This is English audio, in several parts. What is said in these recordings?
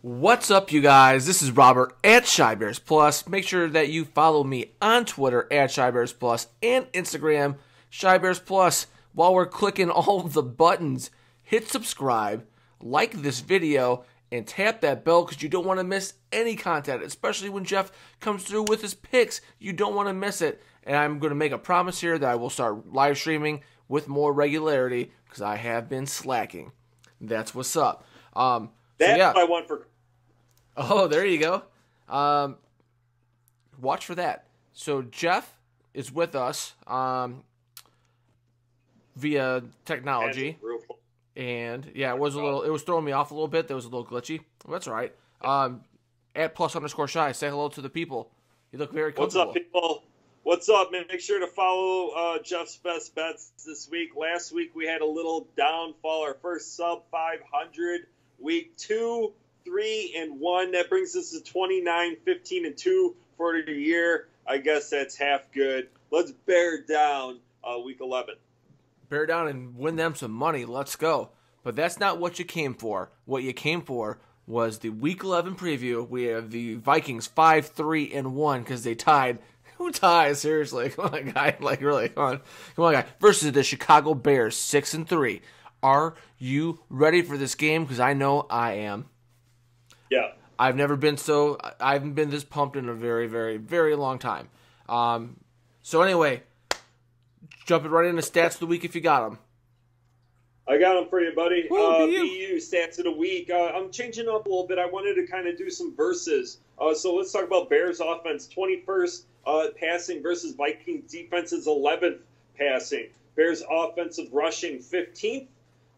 What's up, you guys? This is Robert at ShyBearsPlus. Make sure that you follow me on Twitter at ShyBearsPlus and Instagram ShyBearsPlus. While we're clicking all of the buttons, hit subscribe, like this video, and tap that bell because you don't want to miss any content, especially when Jeff comes through with his picks. You don't want to miss it. And I'm going to make a promise here that I will start live streaming with more regularity because I have been slacking. That's what's up. That's what I want for. Oh, there you go. Watch for that. So Jeff is with us via technology, and yeah, it was throwing me off a little bit. That was a little glitchy. Well, that's all right. At +_shy. Say hello to the people. You look very comfortable. What's up, people? What's up, man? Make sure to follow Jeff's Best Bets this week. Last week we had a little downfall. Our first sub 500. Week 2, 3, and 1. That brings us to 29, 15, and 2 for the year. I guess that's half good. Let's bear down week 11. Bear down and win them some money. Let's go. But that's not what you came for. What you came for was the week 11 preview. We have the Vikings 5, 3, and 1 because they tied. Who ties? Seriously, come on, guy. Like really, come on, guy. Versus the Chicago Bears 6 and 3. Are you ready for this game? Because I know I am. Yeah. I haven't been this pumped in a very, very, very long time. So anyway, jumping right into stats of the week if you got them. I got them for you, buddy. Woo, BU stats of the week. I'm changing up a little bit. I wanted to kind of do some verses. So let's talk about Bears offense. 21st passing versus Vikings defense is 11th passing. Bears offensive rushing 15th.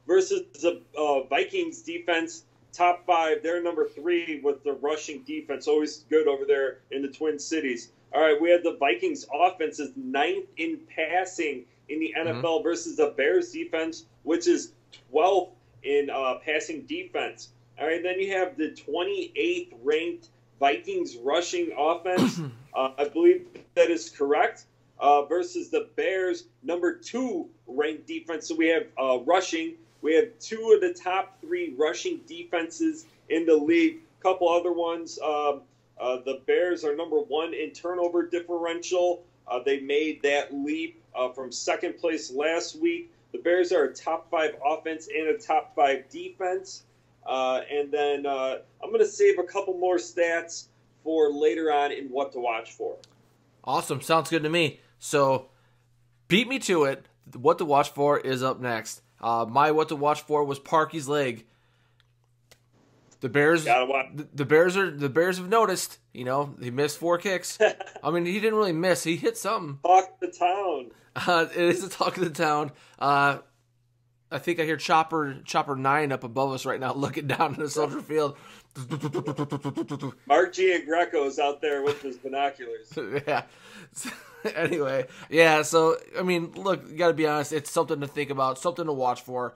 Versus the Vikings defense, top 5. They're number 3 with the rushing defense. Always good over there in the Twin Cities. All right, we had the Vikings offense is 9th in passing in the NFL versus the Bears defense, which is 12th in passing defense. All right, then you have the 28th ranked Vikings rushing offense. I believe that is correct. Versus the Bears, number 2 ranked defense. So we have rushing. We have 2 of the top 3 rushing defenses in the league. A couple other ones. The Bears are number 1 in turnover differential. They made that leap from second place last week. The Bears are a top 5 offense and a top 5 defense. And then I'm going to save a couple more stats for later on in what to watch for. Awesome. Sounds good to me. So beat me to it. What to watch for is up next. My what to watch for was Parky's leg. The Bears have noticed. You know, he missed 4 kicks. I mean, he didn't really miss. He hit something. Talk of the town. It is the talk of the town. I think I hear Chopper 9 up above us right now, looking down in the Soldier Field. Mark Giangreco's out there with his binoculars. Yeah. Anyway, yeah, so, I mean, look, you got to be honest. It's something to think about, something to watch for.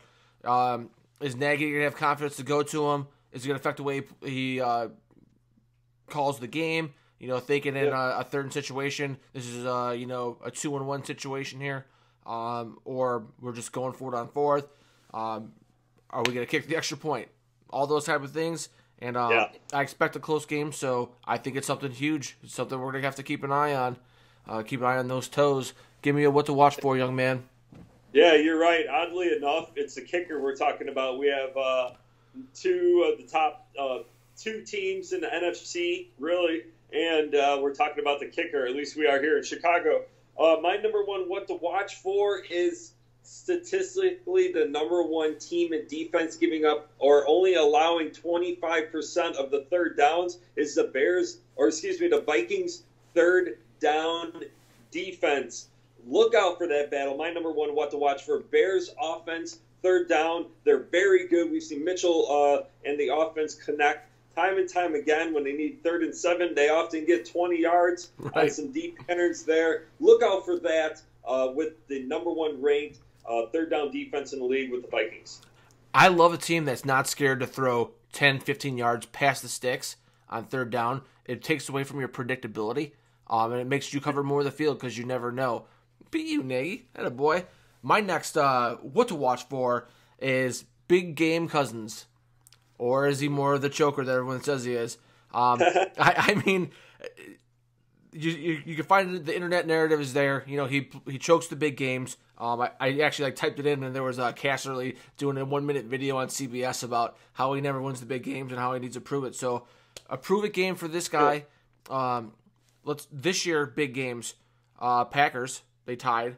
Is Nagy going to have confidence to go to him? Is it going to affect the way he calls the game? You know, thinking in a third situation, this is, a 2-1 situation here. Or we're just going for it on 4th. Are we going to kick the extra point? All those type of things. And I expect a close game, so I think it's something huge. It's something we're going to have to keep an eye on. Keep an eye on those toes. Give me a what to watch for, young man. Yeah, you're right. Oddly enough, it's the kicker we're talking about. We have 2 of the top 2 teams in the NFC, really, and we're talking about the kicker. At least we are here in Chicago. My number 1 what to watch for is statistically the number 1 team in defense giving up or only allowing 25% of the third downs is the Vikings third down defense. Look out for that battle. My number 1 what to watch for: Bears offense third down. They're very good. We've seen Mitchell and the offense connect time and time again. When they need 3rd and 7, they often get 20 yards on some deep patterns there. Look out for that with the number 1 ranked third down defense in the league with the Vikings. I love a team that's not scared to throw 10, 15 yards past the sticks on 3rd down. It takes away from your predictability, and it makes you cover more of the field because you never know. Be you, Nagy. Atta boy. My next what to watch for is Big Game Cousins. Or is he more of the choker that everyone says he is? I mean, you can find the internet narrative is there. You know, he chokes the big games. I actually typed it in, and there was Casterly doing a 1-minute video on CBS about how he never wins the big games and how he needs to prove it. So a prove it game for this guy. This year big games. Packers, they tied.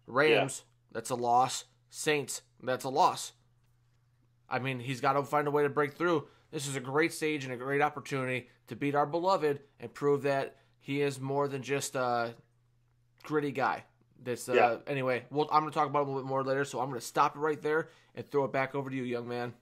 Rams, that's a loss. Saints, that's a loss. I mean, he's got to find a way to break through. This is a great stage and a great opportunity to beat our beloved and prove that he is more than just a gritty guy. Anyway, I'm going to talk about it a little bit more later, so I'm going to stop it right there and throw it back over to you, young man.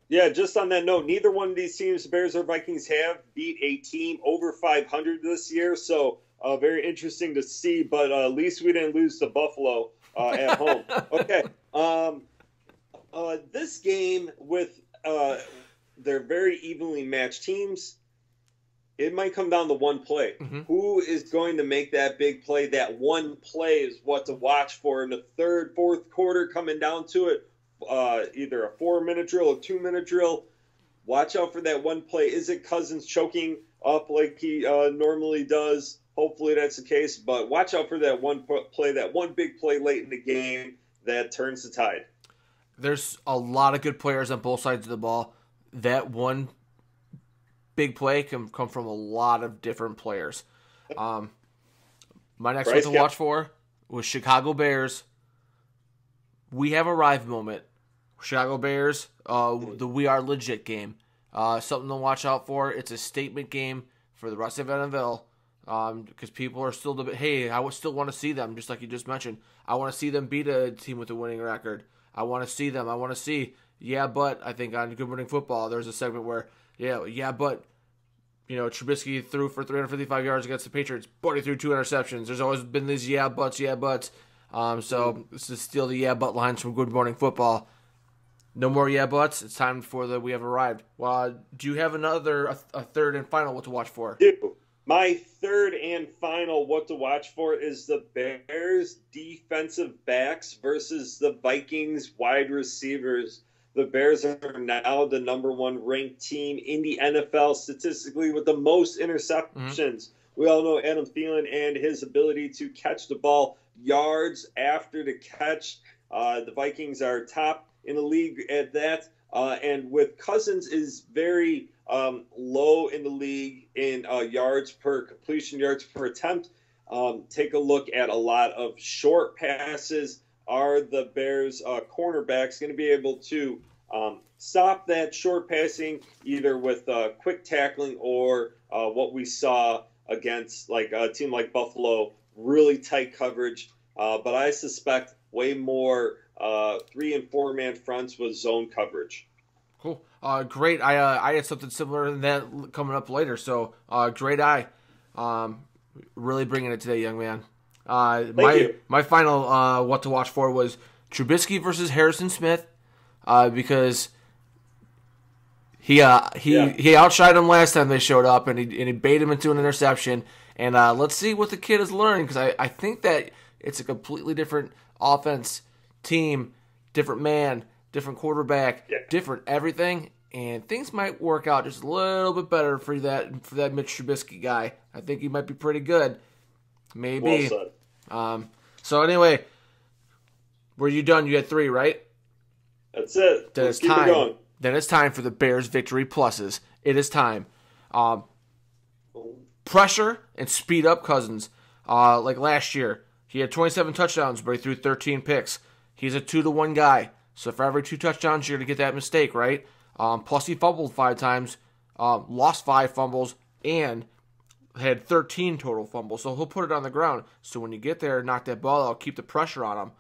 Yeah, just on that note, neither one of these teams, Bears or Vikings, have beat a team over 500 this year, so very interesting to see, but at least we didn't lose to Buffalo at home. Okay. This game with they're very evenly matched teams, it might come down to one play. Mm-hmm. Who is going to make that big play? That one play is what to watch for in the third, fourth quarter, coming down to it. Either a 4-minute drill or 2-minute drill. Watch out for that one play. Is it Cousins choking up like he normally does? Hopefully that's the case. But watch out for that one play, that one big play late in the game that turns the tide. There's a lot of good players on both sides of the ball. That one big play can come from a lot of different players. My next one to watch for was Chicago Bears. We have arrived moment. Chicago Bears, the We Are Legit game. Something to watch out for. It's a statement game for the rest of NFL because people are still hey, I would still want to see them, just like you just mentioned. I want to see them beat a team with a winning record. I want to see them. I want to see, but I think on Good Morning Football, there's a segment where, but, Trubisky threw for 355 yards against the Patriots, but he threw 2 interceptions. There's always been these buts. So this is still the but lines from Good Morning Football. No more buts. It's time for the We Have Arrived. Well, do you have a third and final what to watch for? My third and final what to watch for is the Bears defensive backs versus the Vikings wide receivers. The Bears are now the number 1 ranked team in the NFL statistically with the most interceptions. Mm-hmm. We all know Adam Thielen and his ability to catch the ball yards after the catch. The Vikings are top in the league at that. And with Cousins is very low in the league in yards per completion, yards per attempt. Take a look at a lot of short passes. Are the Bears cornerbacks going to be able to stop that short passing either with quick tackling or what we saw against like a team like Buffalo, really tight coverage. But I suspect way more 3- and 4-man fronts with zone coverage. Cool. Great. I had something similar to that coming up later. So great eye. Really bringing it today, young man. My final what to watch for was Trubisky versus Harrison Smith because he outshined him last time they showed up and he bait him into an interception. And let's see what the kid has learned because I think that it's a completely different offense, team, different man, different quarterback, different everything, and things might work out just a little bit better for that Mitch Trubisky guy. I think he might be pretty good. Maybe. Well said. So anyway, were you done? You had 3, right? That's it. Let's keep it going. Then it's time for the Bears victory pluses. It is time. Pressure and speed up Cousins. Like last year, he had 27 touchdowns, but he threw 13 picks. He's a 2-to-1 guy. So for every 2 touchdowns, you're going to get that mistake, right? Plus he fumbled 5 times, lost 5 fumbles, and had 13 total fumbles. So he'll put it on the ground. So when you get there, knock that ball out, keep the pressure on him.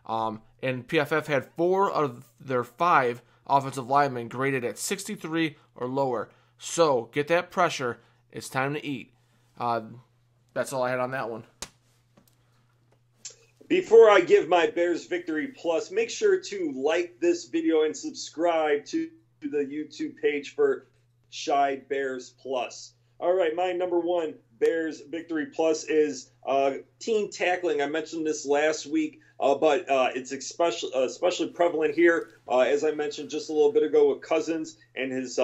And PFF had 4 of their 5 offensive linemen graded at 63 or lower. So get that pressure. It's time to eat. That's all I had on that one. Before I give my Bears Victory Plus, make sure to like this video and subscribe to the YouTube page for Shy Bears Plus. All right, my number 1 Bears Victory Plus is team tackling. I mentioned this last week, but it's especially prevalent here, as I mentioned just a little bit ago with Cousins and his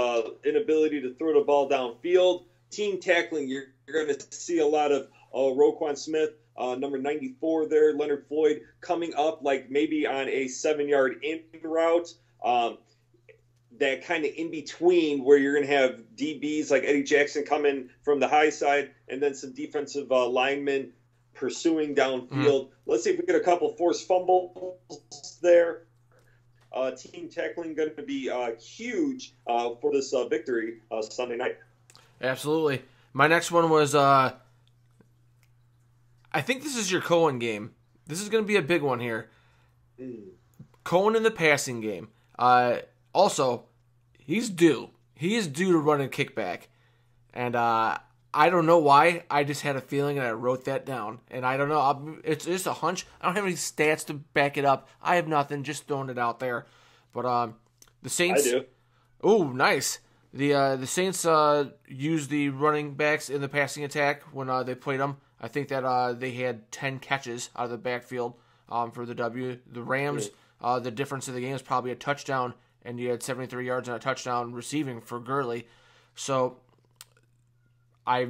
inability to throw the ball downfield. Team tackling, you're going to see a lot of Roquan Smith, number 94 there, Leonard Floyd, coming up like maybe on a 7-yard in route. That kind of in between where you're going to have DBs like Eddie Jackson coming from the high side and then some defensive linemen pursuing downfield. Let's see if we get a couple forced fumbles there. Team tackling going to be huge for this victory Sunday night. Absolutely. My next one was, I think this is your Cohen game. This is going to be a big one here. Cohen in the passing game. Also, he's due. He is due to run a kickback. And I don't know why. I just had a feeling and I wrote that down. And I don't know. It's just a hunch. I don't have any stats to back it up. I have nothing. Just throwing it out there. But the Saints. I do. Ooh, nice. The Saints used the running backs in the passing attack when they played them. I think that they had 10 catches out of the backfield for the W. The Rams, the difference in the game is probably a touchdown, and you had 73 yards and a touchdown receiving for Gurley. So I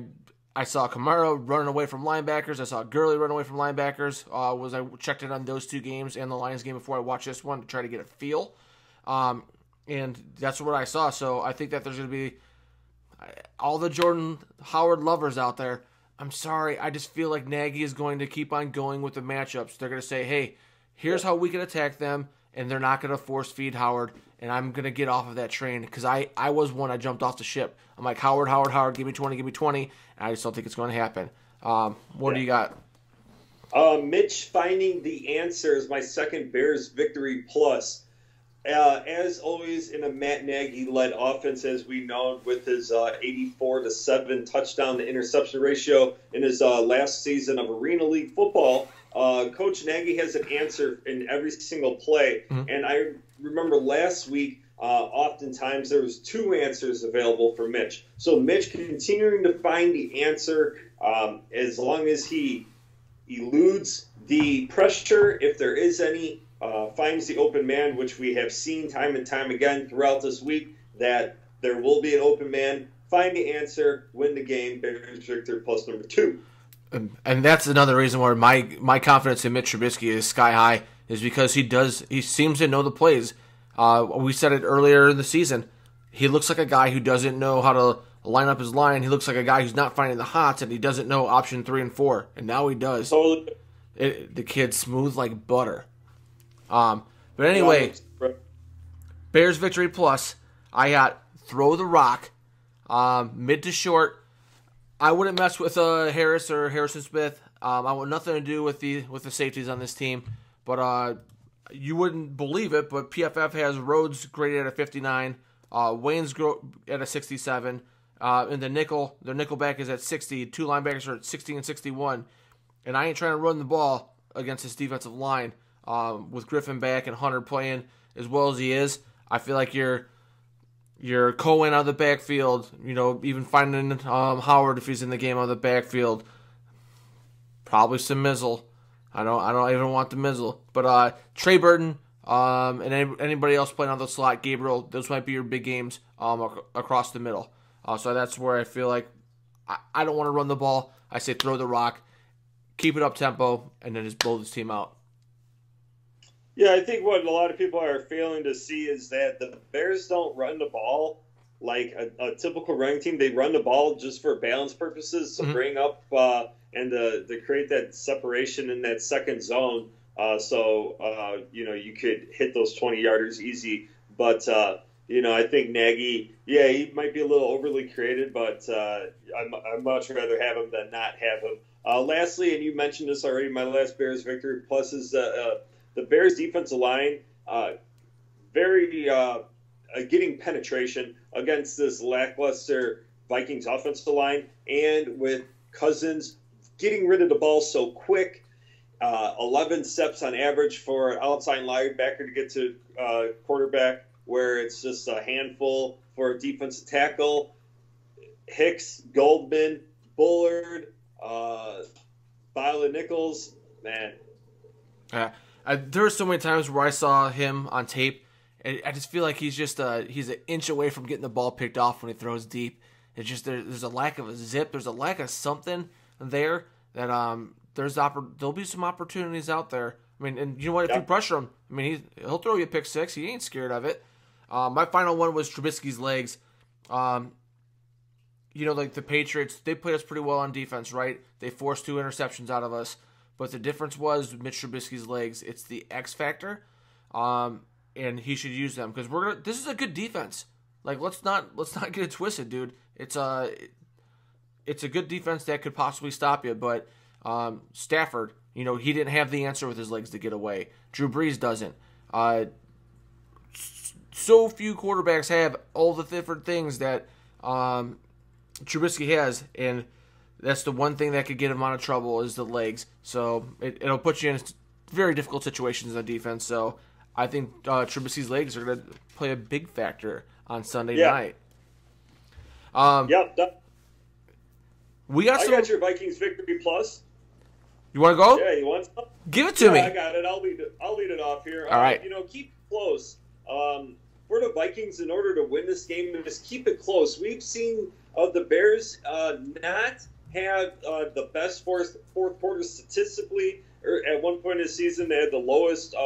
saw Kamara running away from linebackers. I saw Gurley run away from linebackers. I checked it on those 2 games and the Lions game before I watched this one to try to get a feel. And that's what I saw. So I think that there's going to be all the Jordan Howard lovers out there. I'm sorry. I just feel like Nagy is going to keep on going with the matchups. They're going to say, hey, here's how we can attack them, and they're not going to force feed Howard, and I'm going to get off of that train because I was one. I jumped off the ship. I'm like, Howard, give me 20, and I just don't think it's going to happen. What do you got? Mitch finding the answer is my second Bears Victory Plus. As always, in a Matt Nagy-led offense, as we know, with his 84-7 touchdown to interception ratio in his last season of Arena League football, Coach Nagy has an answer in every single play. And I remember last week, oftentimes there was 2 answers available for Mitch. So Mitch continuing to find the answer as long as he eludes the pressure, if there is any. Finds the open man, which we have seen time and time again throughout this week, that there will be an open man. Find the answer, win the game. Bears Victor Plus number 2. And that's another reason why my confidence in Mitch Trubisky is sky high, is because he seems to know the plays. We said it earlier in the season. He looks like a guy who doesn't know how to line up his line. He looks like a guy who's not finding the hots, and he doesn't know option 3 and 4. And now he does. Totally. The kid's smooth like butter. But anyway, Bears Victory Plus, I got throw the rock, mid to short. I wouldn't mess with Harris or Harrison Smith. I want nothing to do with the safeties on this team. But you wouldn't believe it, but PFF has Rhodes graded at a 59, Wayne's at a 67, and their nickelback is at 60. 2 linebackers are at 60 and 61. And I ain't trying to run the ball against this defensive line. With Griffin back and Hunter playing as well as he is, I feel like you're Cohen out of the backfield. Even finding Howard if he's in the game out of the backfield. Probably some Mizzle. I don't even want the Mizzle. But Trey Burton and anybody else playing on the slot, Gabriel, those might be your big games across the middle. So that's where I feel like I don't want to run the ball. I say throw the rock, keep it up tempo, and then just blow this team out. Yeah, I think what a lot of people are failing to see is that the Bears don't run the ball like a typical running team. They run the ball just for balance purposes, to bring up and to create that separation in that second zone. So you could hit those 20-yarders easy. But, I think Nagy, he might be a little overly creative, but I'd much rather have him than not have him. Lastly, and you mentioned this already, my last Bears Victory Plus is the Bears defensive line very getting penetration against this lackluster Vikings offensive line, and with Cousins getting rid of the ball so quick, 11 steps on average for an outside linebacker to get to quarterback, where it's just a handful for a defensive tackle. Hicks, Goldman, Bullard, Violet Nichols, man. There were so many times where I saw him on tape, and I just feel like he's an inch away from getting the ball picked off when he throws deep. It's just there's a lack of a zip. There's a lack of something there that there'll be some opportunities out there. I mean, and you know what? If you pressure him, I mean, he'll throw you a pick six. He ain't scared of it. My final one was Trubisky's legs. Like the Patriots, they played us pretty well on defense, right? They forced 2 interceptions out of us. But the difference was Mitch Trubisky's legs. It's the X factor, and he should use them because this is a good defense. Like let's not get it twisted, dude. It's a good defense that could possibly stop you. But Stafford, he didn't have the answer with his legs to get away. Drew Brees doesn't. So few quarterbacks have all the different things that Trubisky has, and that's the one thing that could get him out of trouble is the legs. So it'll put you in very difficult situations on defense. So I think Trubisky's legs are going to play a big factor on Sunday night. We got got your Vikings victory plus. You want to go? Yeah, you want some? Give it to me. I got it. I'll lead it off here. All right. Keep it close. For the Vikings, in order to win this game, just keep it close. We've seen the Bears not have the best fourth quarter statistically. At one point in the season, they had the lowest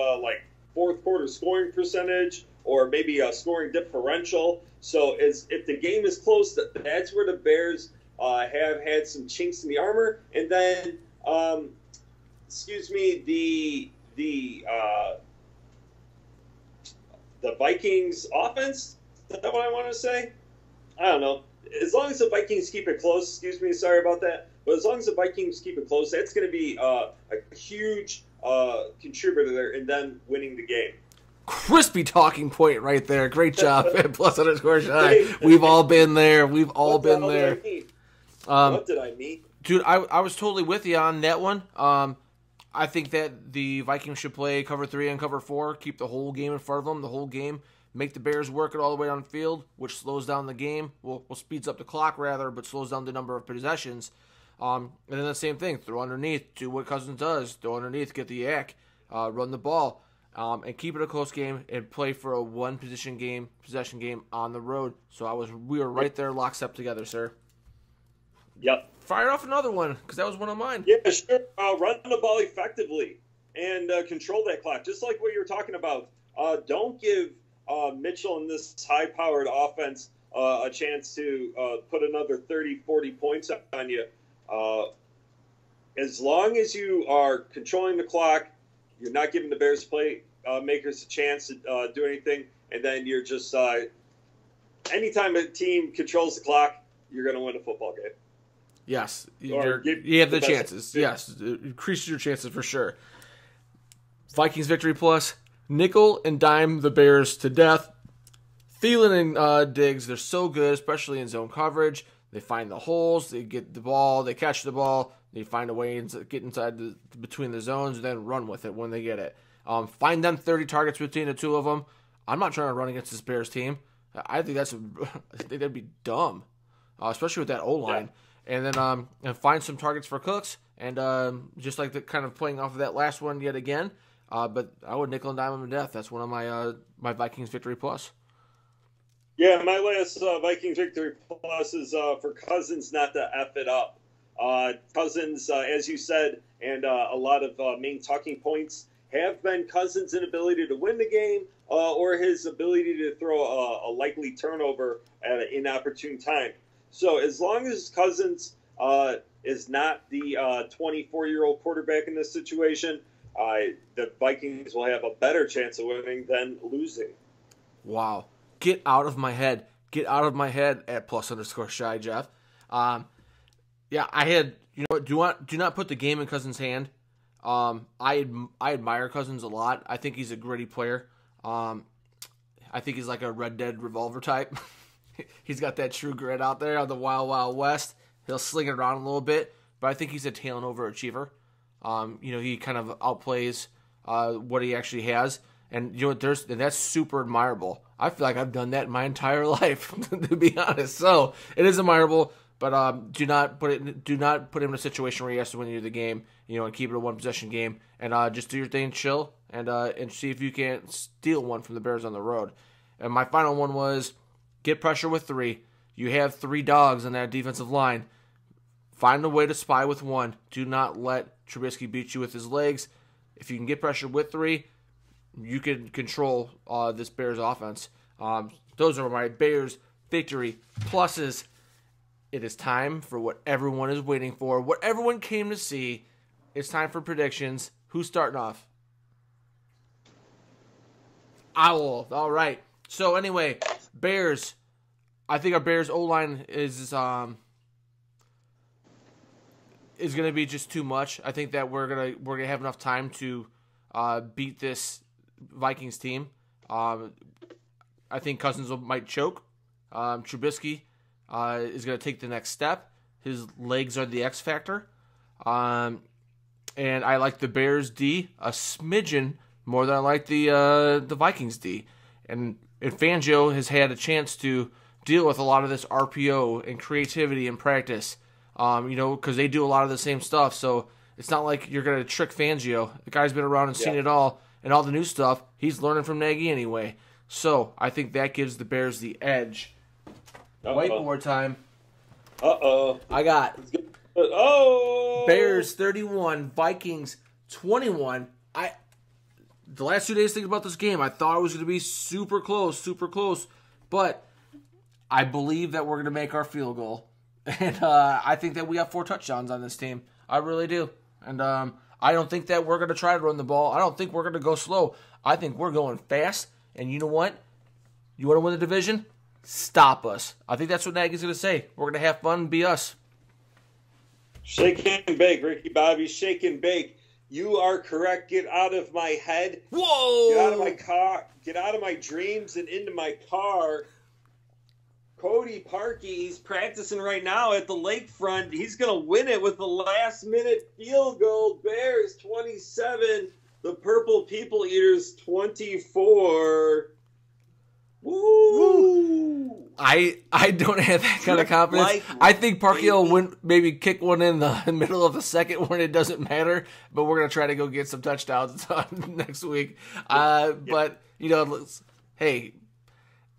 fourth quarter scoring percentage, or maybe a scoring differential. So if the game is close, that's where the Bears have had some chinks in the armor. And then, the Vikings offense, is that what I want to say? I don't know. As long as the Vikings keep it close, sorry about that. But as long as the Vikings keep it close, that's going to be a huge contributor in them winning the game. Crispy talking point right there. Great job, +_shy. We've all been there. What did I mean? Dude, I was totally with you on that one. I think that the Vikings should play cover 3 and cover 4, keep the whole game in front of them, the whole game, make the Bears work it all the way down the field, which slows down the game. Well, speeds up the clock, rather, but slows down the number of possessions. And then the same thing, throw underneath, do what Cousins does, throw underneath, get the yak, run the ball, and keep it a close game and play for a possession game on the road. So we were right there lockstep together, sir. Yep. Fire off another one, because that was one of mine. Yeah, sure. Run the ball effectively and control that clock, just like what you were talking about. Don't give Mitchell and this high-powered offense a chance to put another 30, 40 points on you. As long as you are controlling the clock, you're not giving the Bears makers a chance to do anything, and then you're just anytime a team controls the clock, you're going to win a football game. Yes, you have the chances. Yes, it increases your chances for sure. Vikings victory plus, nickel and dime the Bears to death. Thielen and Diggs, they're so good, especially in zone coverage. They find the holes, they get the ball, they catch the ball, they find a way to get inside between the zones, and then run with it when they get it. Find them 30 targets between the two of them. I'm not trying to run against this Bears team. I think that'd be dumb, especially with that O-line. Yeah. And then and find some targets for Cooks, and just like the kind of playing off of that last one yet again. But I would nickel and dime them to death. That's one of my Vikings victory plus. Yeah, my last Vikings victory plus is for Cousins not to F it up. Cousins, as you said, and a lot of main talking points have been Cousins' inability to win the game or his ability to throw a likely turnover at an inopportune time. So as long as Cousins is not the 24-year-old quarterback in this situation, the Vikings will have a better chance of winning than losing. Wow. Get out of my head. Get out of my head at +_shy, Jeff. Yeah, I had, do not put the game in Cousins' hand. I admire Cousins a lot. I think he's a gritty player. I think he's like a Red Dead Revolver type. He's got that true grit out there on the Wild Wild West. He'll sling it around a little bit, but I think he's a talent overachiever. He kind of outplays what he actually has, and that's super admirable. I feel like I've done that my entire life, to be honest. So it is admirable, but do not put him in a situation where he has to win you the game. And keep it a one possession game, and just do your thing, chill, and see if you can't steal one from the Bears on the road. And my final one was get pressure with 3. You have 3 dogs on that defensive line. Find a way to spy with 1. Do not let Trubisky beat you with his legs. If you can get pressure with 3, you can control this Bears offense. Those are my Bears victory pluses. It is time for what everyone is waiting for, what everyone came to see. It's time for predictions. Who's starting off? Owl. All right. So anyway, Bears. I think our Bears O-line is going to be just too much. I think that we're gonna have enough time to beat this Vikings team. I think Cousins might choke. Trubisky is going to take the next step. His legs are the X factor. And I like the Bears D a smidgen more than I like the Vikings D. And Fangio has had a chance to deal with a lot of this RPO and creativity in practice. Because they do a lot of the same stuff. So it's not like you're going to trick Fangio. The guy's been around and seen it all. And all the new stuff, he's learning from Nagy anyway. So I think that gives the Bears the edge. Whiteboard time. I got Bears 31, Vikings 21. The last 2 days thinking about this game, I thought it was going to be super close. But I believe that we're going to make our field goal. And I think that we have 4 touchdowns on this team. I really do. And I don't think that we're going to try to run the ball. I don't think we're going to go slow. I think we're going fast. And you know what? You want to win the division? Stop us. I think that's what Nagy's going to say. We're going to have fun and be us. Shake and bake, Ricky Bobby. Shake and bake. You are correct. Get out of my head. Whoa! Get out of my car. Get out of my dreams and into my car. Cody Parkey, he's practicing right now at the lakefront. He's going to win it with the last-minute field goal. Bears 27, the Purple People Eaters 24. Woo! I don't have that kind of confidence. I think Parkey will maybe kick one in the middle of the second when it doesn't matter, but we're going to try to go get some touchdowns next week. But, hey,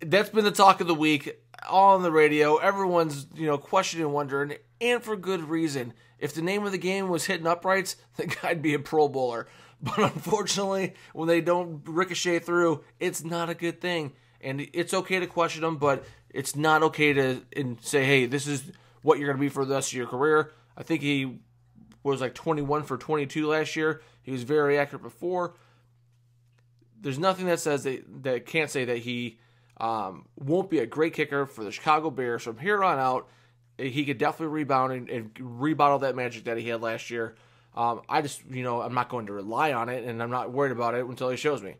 that's been the talk of the week. All on the radio, everyone's questioning and wondering, and for good reason. If the name of the game was hitting uprights, the guy'd be a Pro Bowler. But unfortunately, when they don't ricochet through, it's not a good thing. And it's okay to question them, but it's not okay to say, hey, this is what you're going to be for the rest of your career. I think he was like 21 for 22 last year. He was very accurate before. There's nothing that says that can't say that he won't be a great kicker for the Chicago Bears. From here on out, he could definitely rebound and rebottle that magic that he had last year. I'm not going to rely on it, and I'm not worried about it until he shows me.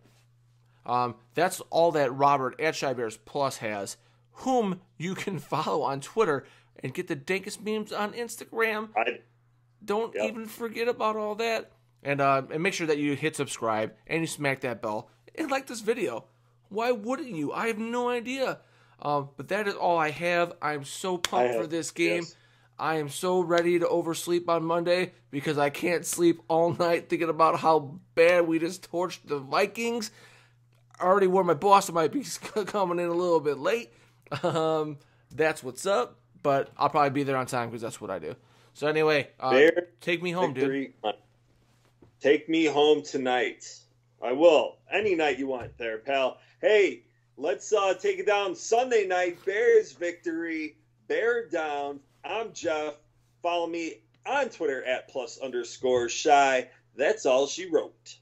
That's all that Robert at Shy Bears Plus has, whom you can follow on Twitter and get the dankest memes on Instagram. Don't even forget about all that. And make sure that you hit subscribe and you smack that bell and like this video. Why wouldn't you? I have no idea. But that is all I have. I'm so pumped for this game. Yes. I am so ready to oversleep on Monday because I can't sleep all night thinking about how bad we just torched the Vikings. I already warned my boss I might be coming in a little bit late. That's what's up. But I'll probably be there on time because that's what I do. So anyway, take me home, dude. Take me home tonight. I will. Any night you want there, pal. Hey, let's take it down Sunday night. Bears victory. Bear down. I'm Jeff. Follow me on Twitter at +_shy. That's all she wrote.